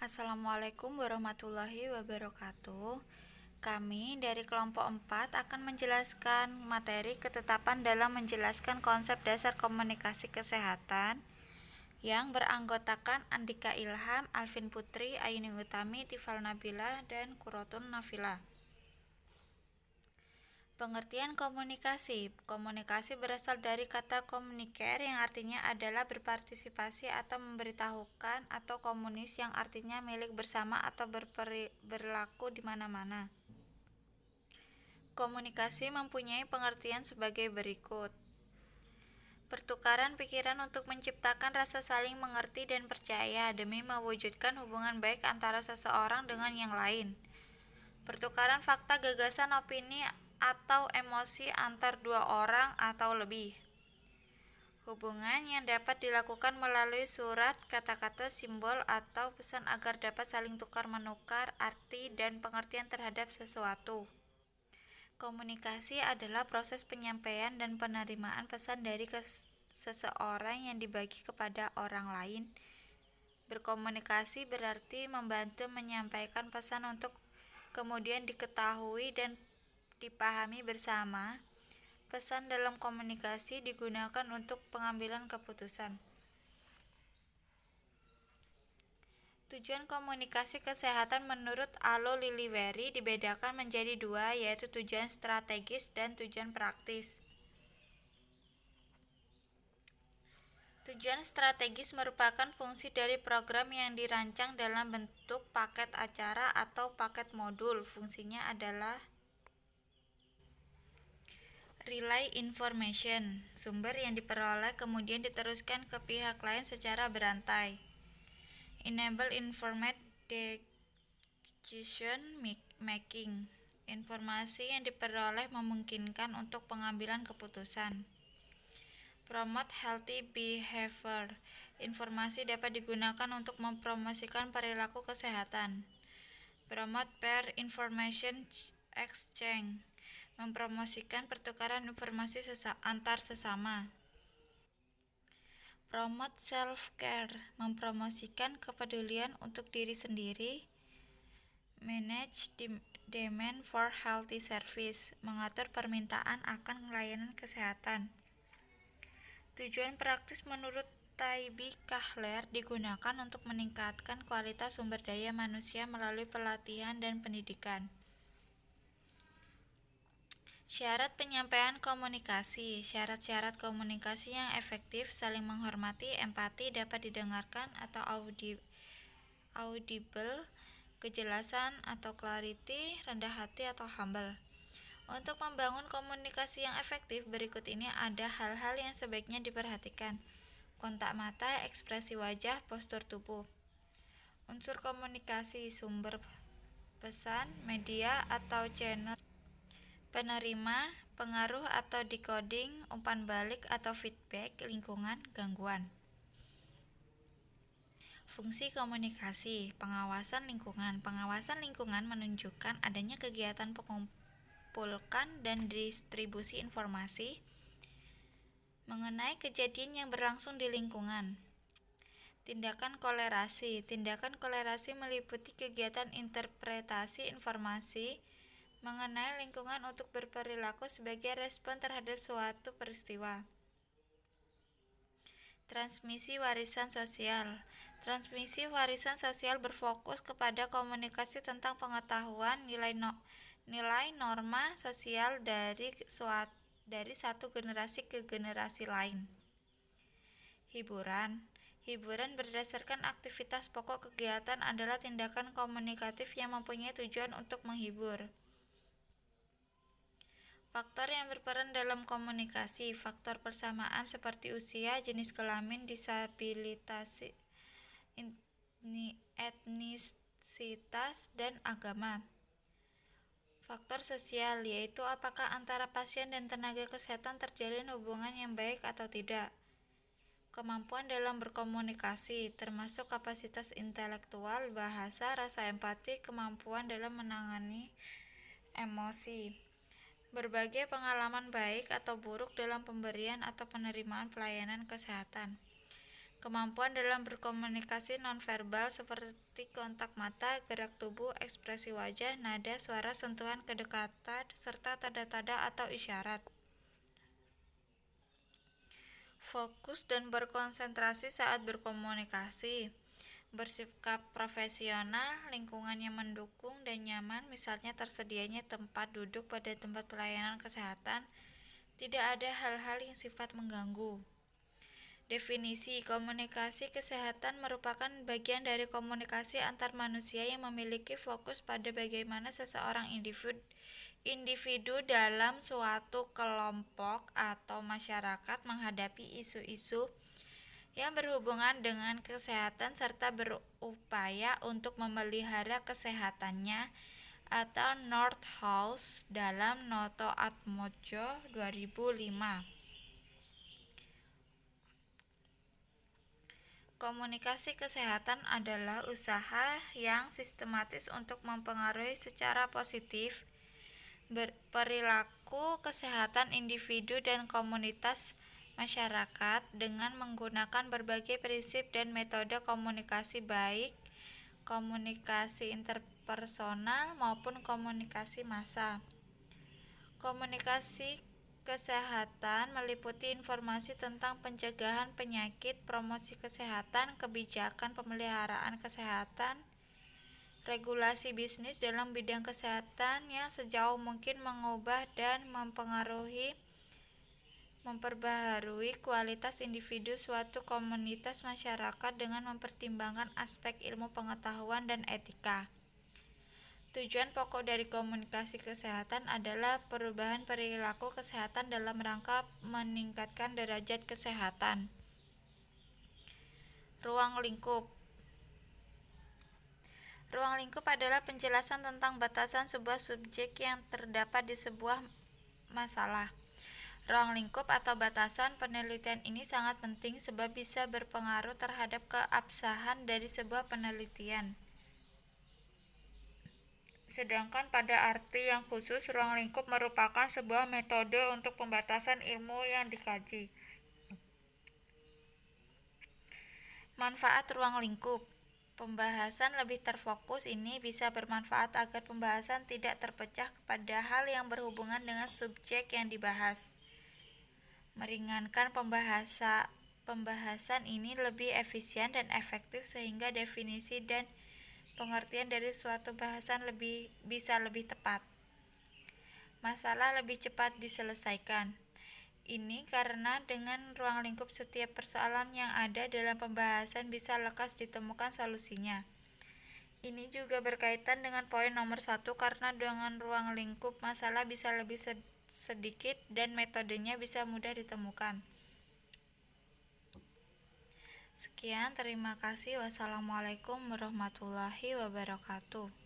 Assalamualaikum warahmatullahi wabarakatuh. Kami dari kelompok 4 akan menjelaskan materi ketetapan dalam menjelaskan konsep dasar komunikasi kesehatan yang beranggotakan Andika Ilham, Alvin Putri, Ayuni Utami, Tifal Nabila, dan Kurotun Nafila. Pengertian komunikasi. Komunikasi berasal dari kata communicare yang artinya adalah berpartisipasi atau memberitahukan, atau komunis yang artinya milik bersama atau berlaku di mana-mana. Komunikasi mempunyai pengertian sebagai berikut. Pertukaran pikiran untuk menciptakan rasa saling mengerti dan percaya demi mewujudkan hubungan baik antara seseorang dengan yang lain. Pertukaran fakta, gagasan, opini, atau emosi antar dua orang atau lebih. Hubungan yang dapat dilakukan melalui surat, kata-kata, simbol, atau pesan agar dapat saling tukar-menukar arti dan pengertian terhadap sesuatu. Komunikasi adalah proses penyampaian dan penerimaan pesan dari seseorang yang dibagi kepada orang lain. Berkomunikasi berarti membantu menyampaikan pesan untuk kemudian diketahui dan dipahami bersama. Pesan dalam komunikasi digunakan untuk pengambilan keputusan. Tujuan komunikasi kesehatan menurut Alo Liliweri dibedakan menjadi dua, yaitu tujuan strategis dan tujuan praktis. Tujuan strategis merupakan fungsi dari program yang dirancang dalam bentuk paket acara atau paket modul. Fungsinya adalah relay information, sumber yang diperoleh kemudian diteruskan ke pihak lain secara berantai. Enable informed decision making, informasi yang diperoleh memungkinkan untuk pengambilan keputusan. Promote healthy behavior, informasi dapat digunakan untuk mempromosikan perilaku kesehatan. Promote peer information exchange, mempromosikan pertukaran informasi antar sesama. Promote self-care, mempromosikan kepedulian untuk diri sendiri. Manage demand for healthy service, mengatur permintaan akan layanan kesehatan. Tujuan praktis menurut Taibi Kahler digunakan untuk meningkatkan kualitas sumber daya manusia melalui pelatihan dan pendidikan. Syarat penyampaian komunikasi. Syarat-syarat komunikasi yang efektif, saling menghormati, empati, dapat didengarkan atau audible, kejelasan atau clarity, rendah hati atau humble. Untuk membangun komunikasi yang efektif, berikut ini ada hal-hal yang sebaiknya diperhatikan. Kontak mata, ekspresi wajah, postur tubuh. Unsur komunikasi, sumber pesan, media atau channel penerima, pengaruh atau decoding, umpan balik atau feedback, lingkungan, gangguan. Fungsi komunikasi, pengawasan lingkungan. Pengawasan lingkungan menunjukkan adanya kegiatan pengumpulkan dan distribusi informasi mengenai kejadian yang berlangsung di lingkungan. Tindakan kolerasi. Tindakan kolerasi meliputi kegiatan interpretasi informasi mengenai lingkungan untuk berperilaku sebagai respon terhadap suatu peristiwa. Transmisi warisan sosial. Transmisi warisan sosial berfokus kepada komunikasi tentang pengetahuan nilai norma sosial dari satu generasi ke generasi lain. Hiburan. Hiburan berdasarkan aktivitas pokok kegiatan adalah tindakan komunikatif yang mempunyai tujuan untuk menghibur. Faktor yang berperan dalam komunikasi. Faktor persamaan seperti usia, jenis kelamin, disabilitas, etnisitas, dan agama. Faktor sosial, yaitu apakah antara pasien dan tenaga kesehatan terjalin hubungan yang baik atau tidak. Kemampuan dalam berkomunikasi, termasuk kapasitas intelektual, bahasa, rasa empati, kemampuan dalam menangani emosi. Berbagai pengalaman baik atau buruk dalam pemberian atau penerimaan pelayanan kesehatan. Kemampuan dalam berkomunikasi nonverbal seperti kontak mata, gerak tubuh, ekspresi wajah, nada, suara, sentuhan, kedekatan, serta tanda-tanda atau isyarat. Fokus dan berkonsentrasi saat berkomunikasi. Bersikap profesional, lingkungannya mendukung dan nyaman, misalnya tersedianya tempat duduk pada tempat pelayanan kesehatan, tidak ada hal-hal yang sifat mengganggu. Definisi komunikasi kesehatan merupakan bagian dari komunikasi antar manusia yang memiliki fokus pada bagaimana seseorang individu dalam suatu kelompok atau masyarakat menghadapi isu-isu yang berhubungan dengan kesehatan serta berupaya untuk memelihara kesehatannya, atau Nordhaus dalam Noto Atmojo 2005. Komunikasi kesehatan adalah usaha yang sistematis untuk mempengaruhi secara positif perilaku kesehatan individu dan komunitas masyarakat dengan menggunakan berbagai prinsip dan metode komunikasi, baik komunikasi interpersonal maupun komunikasi massa. Komunikasi kesehatan meliputi informasi tentang pencegahan penyakit, promosi kesehatan, kebijakan pemeliharaan kesehatan, regulasi bisnis dalam bidang kesehatan yang sejauh mungkin mengubah dan memperbaharui kualitas individu suatu komunitas masyarakat dengan mempertimbangkan aspek ilmu pengetahuan dan etika. Tujuan pokok dari komunikasi kesehatan adalah perubahan perilaku kesehatan dalam rangka meningkatkan derajat kesehatan. Ruang lingkup. Ruang lingkup adalah penjelasan tentang batasan sebuah subjek yang terdapat di sebuah masalah. Ruang lingkup atau batasan penelitian ini sangat penting sebab bisa berpengaruh terhadap keabsahan dari sebuah penelitian. Sedangkan pada arti yang khusus, ruang lingkup merupakan sebuah metode untuk pembatasan ilmu yang dikaji. Manfaat ruang lingkup. Pembahasan lebih terfokus ini bisa bermanfaat agar pembahasan tidak terpecah kepada hal yang berhubungan dengan subjek yang dibahas. Meringankan pembahasan ini lebih efisien dan efektif sehingga definisi dan pengertian dari suatu bahasan bisa lebih tepat. Masalah lebih cepat diselesaikan. Ini karena dengan ruang lingkup setiap persoalan yang ada dalam pembahasan bisa lekas ditemukan solusinya. Ini juga berkaitan dengan poin nomor 1 karena dengan ruang lingkup masalah bisa lebih sedikit dan metodenya bisa mudah ditemukan. Sekian, terima kasih. Wassalamualaikum warahmatullahi wabarakatuh.